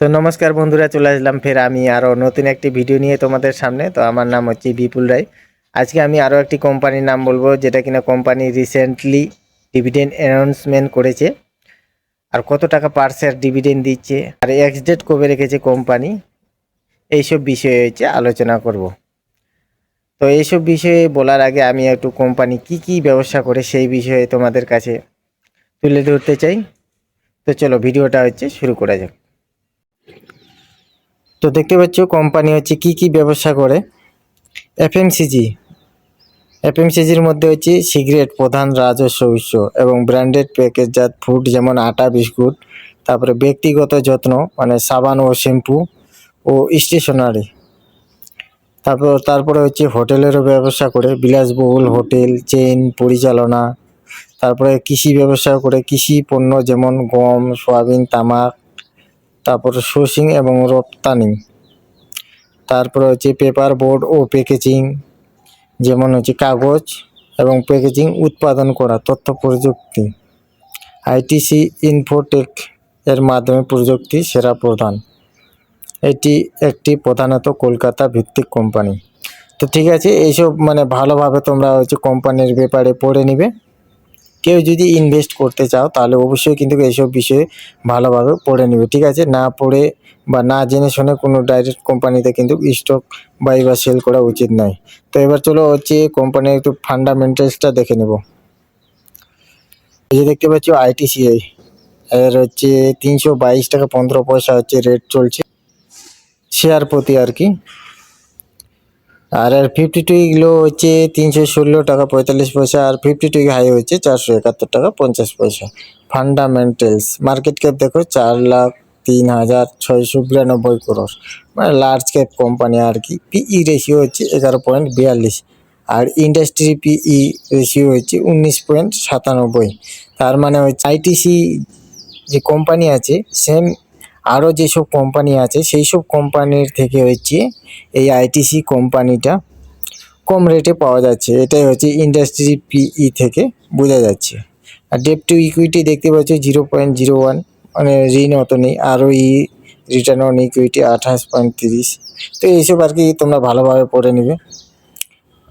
তো নমস্কার বন্ধুরা, চলে আসলাম ফের আমি আরও নতুন একটি ভিডিও নিয়ে তোমাদের সামনে। তো আমার নাম হচ্ছে বিপুল রায়। আজকে আমি আরও একটি কোম্পানির নাম বলবো, যেটা কিনা কোম্পানি রিসেন্টলি ডিভিডেন্ড অ্যানাউন্সমেন্ট করেছে। আর কত টাকা পার শেয়ার ডিভিডেন্ড দিচ্ছে, আর এক্স ডেট কবে রেখেছে কোম্পানি, এইসব বিষয়ে হচ্ছে আলোচনা করব। তো এইসব বিষয়ে বলার আগে আমি একটু কোম্পানি কি ব্যবসা করে সেই বিষয়ে তোমাদের কাছে তুলে ধরতে চাই। তো চলো ভিডিওটা হচ্ছে শুরু করা যাক। তো দেখতে পাচ্ছ কোম্পানি হচ্ছে কি ব্যবসা করে। এফএমসিজির মধ্যে হচ্ছে সিগারেট প্রধান রাজস্ব উৎস এবং ব্র্যান্ডেড প্যাকেটজাত ফুড যেমন আটা, বিস্কুট, তারপরে ব্যক্তিগত যত্ন মানে সাবান ও শ্যাম্পু ও স্টেশনারি। তারপরে হচ্ছে হোটেলেরও ব্যবসা করে, বিলাসবহুল হোটেল চেইন পরিচালনা। তারপরে কৃষি ব্যবসা করে, কৃষি পণ্য যেমন গম, সয়াবিন, তামাক, তারপরে সোর্সিং এবং রপ্তানি। তারপরে হচ্ছে পেপার বোর্ড ও প্যাকেজিং, যেমন হচ্ছে কাগজ এবং প্যাকেজিং উৎপাদন করা। তথ্য প্রযুক্তি, আইটিসি ইনফোটেক এর মাধ্যমে প্রযুক্তি সেরা প্রদান। এটি একটি প্রধানত কলকাতা ভিত্তিক কোম্পানি। তো ঠিক আছে, এইসব মানে ভালোভাবে তোমরা হচ্ছে কোম্পানির ব্যাপারে পড়ে নিবে। কেউ যদি ইনভেস্ট করতে চাও তাহলে অবশ্যই কিন্তু এইসব বিষয়ে ভালোভাবে পড়ে নিবে, ঠিক আছে? না পড়ে বা না জেনে শুনে কোনো ডাইরেক্ট কোম্পানিতে কিন্তু স্টক বাই বা সেল করা উচিত নয়। তো এবার চলো হচ্ছে কোম্পানির একটু ফান্ডামেন্টালসটা দেখে নেব। এই যে দেখতে পাচ্ছ আইটিসিআই এর হচ্ছে 322 টাকা 15 পয়সা হচ্ছে রেট চলছে শেয়ার প্রতি আর কি। আর 52 এগুলো হচ্ছে 316 টাকা 45 পয়সা, আর 52 হাই হচ্ছে 471 টাকা 50 পয়সা। ফান্ডামেন্টালস মার্কেট ক্যাপ দেখো 4,03,692 করোড়, মানে লার্জ ক্যাপ কোম্পানি আর কি। পিই রেশিও হচ্ছে 11.42, আর ইন্ডাস্ট্রি পিই রেশিও হচ্ছে 19.97। তার মানে হচ্ছে আইটিসি যে কোম্পানি আছে সেম আরও যেসব কোম্পানি আছে সেই সব কোম্পানির থেকে হচ্ছে এই আইটিসি কোম্পানিটা কম রেটে পাওয়া যাচ্ছে। এটাই হচ্ছে ইন্ডাস্ট্রি পিই থেকে বোঝা যাচ্ছে। আর ডেট টু ইকুইটি দেখতে পাচ্ছি 0.01, মানে ঋণ অত নেই। আরও রিটার্ন অন ইকুইটি 28.30। তো এইসব আর কি তোমরা ভালোভাবে পড়ে নেবে।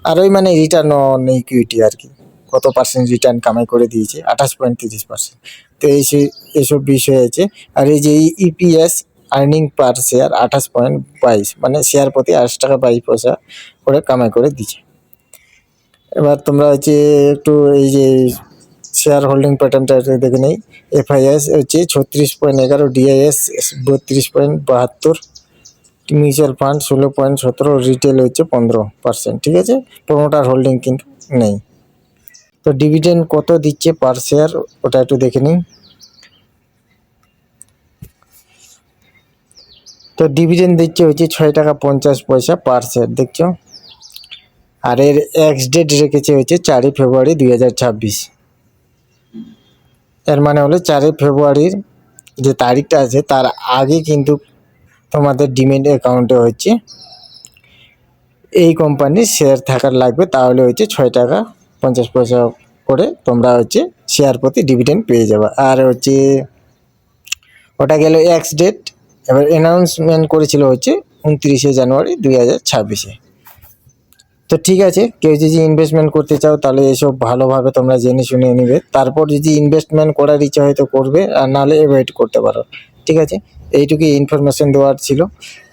আর ওই মানে রিটার্ন অন ইকুইটি আর কি কত পার্সেন্ট রিটার্ন কামাই করে দিয়েছে, 28.30%। তো এইসব বিষয় আছে। আর এই যে ইপিএস আর্নিং পার শেয়ার 28.22, মানে শেয়ার প্রতি 28 টাকা 22 পয়সা করে কামাই করে দিচ্ছে। এবার তোমরা হচ্ছে একটু এই যে শেয়ার হোল্ডিং প্যাটার্নটা দেখে নেই। এফআইএস হচ্ছে 36.11, ডিআইএস 32.72, মিউচুয়াল ফান্ড 16.17, রিটেল হচ্ছে 15%, ঠিক আছে? প্রমোটার হোল্ডিং কিন্তু নেই। তো ডিভিডেন্ড কত দিচ্ছে পার শেয়ার ওটা একটু দেখে নিই। তো ডিভিডেন্ড দিচ্ছে হচ্ছে 6 টাকা 50 পয়সা পার শেয়ার, দেখছো? আর এর এক্স ডেট রেখেছে হচ্ছে 4 ফেব্রুয়ারি 2026। এর মানে হলো 4 ফেব্রুয়ারির যে তারিখটা আছে তার আগে কিন্তু তোমাদের ডিমেট অ্যাকাউন্টে হচ্ছে এই কোম্পানির শেয়ার থাকার লাগবে, তাহলে হচ্ছে 6 টাকা 50 পয়সা করে তোমরা হচ্ছে শেয়ার প্রতি ডিভিডেন্ড পেয়ে যাবে। আর হচ্ছে ওটা গেল এক্স ডেট। এবার অ্যানাউন্সমেন্ট করেছিল হচ্ছে 29 জানুয়ারি 2026। তো ঠিক আছে, কেউ যদি ইনভেস্টমেন্ট করতে চাও তাহলে এসব ভালোভাবে তোমরা জেনে শুনে নিবে। তারপর যদি ইনভেস্টমেন্ট করার ইচ্ছা হয়তো করবে, আর নাহলে অ্যাভয়েড করতে পারো, ঠিক আছে? এইটুকুই ইনফরমেশন দেওয়ার ছিল।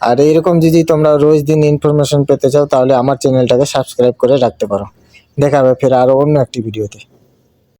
আর এইরকম যদি তোমরা রোজ দিন ইনফরমেশন পেতে চাও তাহলে আমার চ্যানেলটাকে সাবস্ক্রাইব করে রাখতে পারো। দেখা হবে ফের আরও অন্য একটি ভিডিওতে।